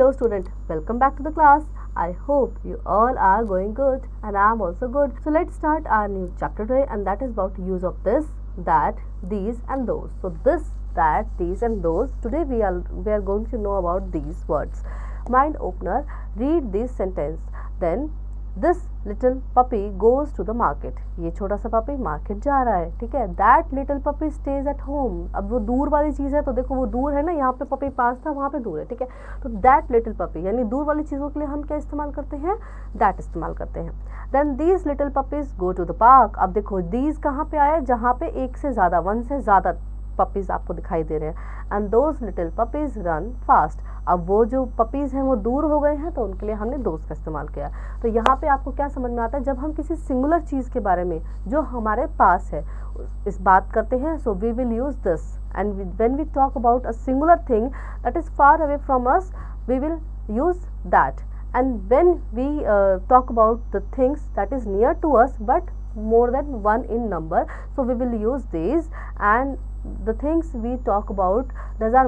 Hello student, welcome back to the class. I hope you all are going good and I am also good. So let's start our new chapter today, and that is about use of this, that, these and those. So this, that, these and those. Today we are going to know about these words. Mind opener, read this sentence. Then this little puppy goes to the market. ये छोटा सा puppy market जा रहा है, ठीक है. That little puppy stays at home. अब वो दूर वाली चीज़ है तो देखो वो दूर है ना, यहाँ पे पपी पास था, वहाँ पे दूर है, ठीक है. तो that little puppy यानी दूर वाली चीज़ों के लिए हम क्या इस्तेमाल करते हैं, that इस्तेमाल करते हैं. Then these little puppies go to the park. अब देखो these कहाँ पे आया, जहाँ पे एक से ज़्यादा, वन से ज़्यादा पपीज़ आपको दिखाई दे रहे हैं. And those little puppies run fast. अब वो जो पपीज़ हैं वो दूर हो गए हैं तो उनके लिए हमने दोज का इस्तेमाल किया. तो यहाँ पे आपको क्या समझ में आता है, जब हम किसी सिंगुलर चीज़ के बारे में जो हमारे पास है इस बात करते हैं, so we will use this. And when we talk about a singular thing that is far away from us, we will use that. And when we talk about the things that is near to us but more than one in number, so we will use these. And the things we talk about those are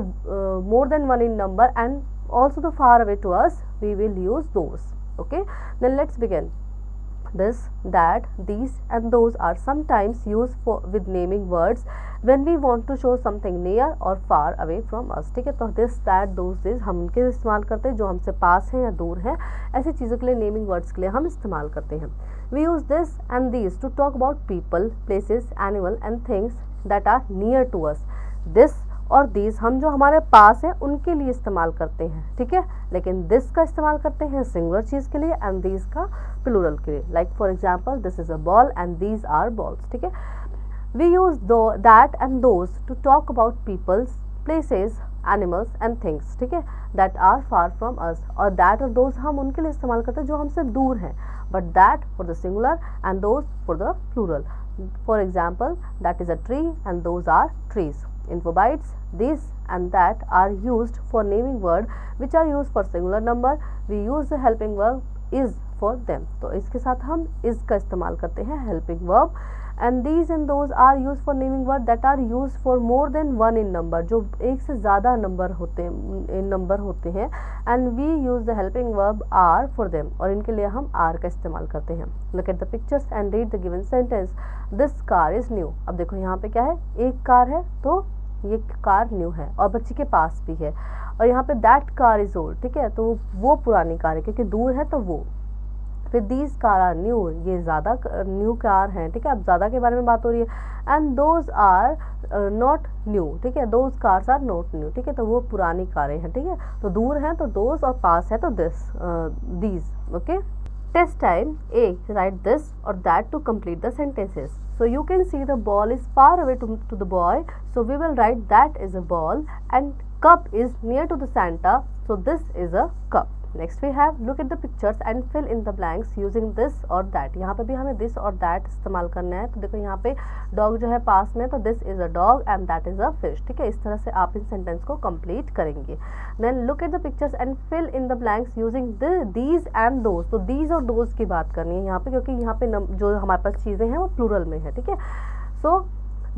more than one in number and also the far away to us, we will use those. Okay, then let's begin. This, that, these and those are sometimes used with naming words when we want to show something near or far away from us. ठीक है, तो this, that, those, these हम उनके इस्तेमाल करते हैं जो हमसे पास हैं या दूर हैं. ऐसी चीज़ों के लिए नेमिंग वर्ड्स के लिए हम इस्तेमाल करते हैं. We use this and these to talk about people, places, animal and things that are near to us. This और these हम जो हमारे पास है उनके लिए इस्तेमाल करते हैं, ठीक है. लेकिन this का इस्तेमाल करते हैं सिंगुलर चीज़ के लिए एंड these का प्लूरल के लिए. Like for example, this is a ball and these are balls, ठीक है. We use that and those to talk about peoples, places, animals and things, ठीक है, that are far from us. और that और those हम उनके लिए इस्तेमाल करते हैं जो हमसे दूर हैं, but that for the singular and those for the plural. For example, that is a tree and those are trees. Infobites, this and that are used for naming word which are used for singular number. We use the helping verb is for them. तो इसके साथ हम is का इस्तेमाल करते हैं helping verb. And these and those are used for naming word that are used for more than one in number, जो एक से ज़्यादा नंबर होते हैं. And we use the helping verb are for them, और इनके लिए हम are का इस्तेमाल करते हैं. Look at the pictures and read the given sentence. This car is new. अब देखो यहाँ पे क्या है, एक कार है तो ये कार न्यू है और बच्ची के पास भी है. और यहाँ पे दैट कार इज ओल्ड, ठीक है, तो वो पुरानी कार है क्योंकि दूर है तो वो. फिर दीज कार आर न्यू, ये ज़्यादा न्यू कार हैं, ठीक है. अब ज़्यादा के बारे में बात हो रही है. And those are not new, ठीक है, those cars are not new, ठीक है, तो वो पुरानी कारें हैं, ठीक है. तो दूर हैं तो दोज और पास है तो this, these. Okay, test time. A, write this or that to complete the sentences. So you can see the ball is far away to the boy, so we will write that is a ball, and cup is near to the Santa, so this is a cup. Next we have, look at the pictures and fill in the blanks using this or that. यहाँ पे भी हमें this और that इस्तेमाल करना है. तो देखो यहाँ पे dog जो है पास में, तो this is a dog and that is a fish, ठीक है. इस तरह से आप इन सेंटेंस को कंप्लीट करेंगे. Then look at the pictures and fill in the blanks using these and those. तो these और those की बात करनी है यहाँ पे, क्योंकि यहाँ पे जो हमारे पास चीज़ें हैं वो प्लूरल में है, ठीक है. So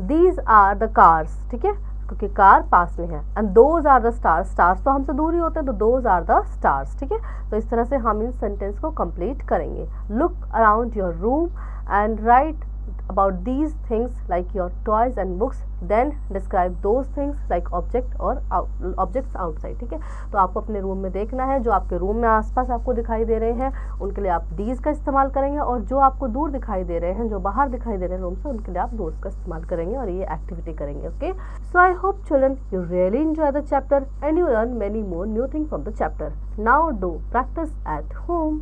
these are the cars, ठीक है, क्योंकि कार पास में है. And those are the stars, stars तो हमसे दूर ही होते हैं तो दोज आर द स्टार्स, ठीक है. तो इस तरह से हम इन सेंटेंस को कंप्लीट करेंगे. Look around your room and right about these things like your toys and books, then describe those things like objects outside, ठीक है. तो आपको अपने रूम में देखना है, जो आपके रूम में आसपास आपको दिखाई दे रहे हैं उनके लिए आप these का इस्तेमाल करेंगे, और जो आपको दूर दिखाई दे रहे हैं, जो बाहर दिखाई दे रहे हैं रूम से, उनके लिए आप those का इस्तेमाल करेंगे और ये एक्टिविटी करेंगे. Okay, so I hope children you really enjoy the chapter and you learn many more new things from the chapter. Now do practice at home.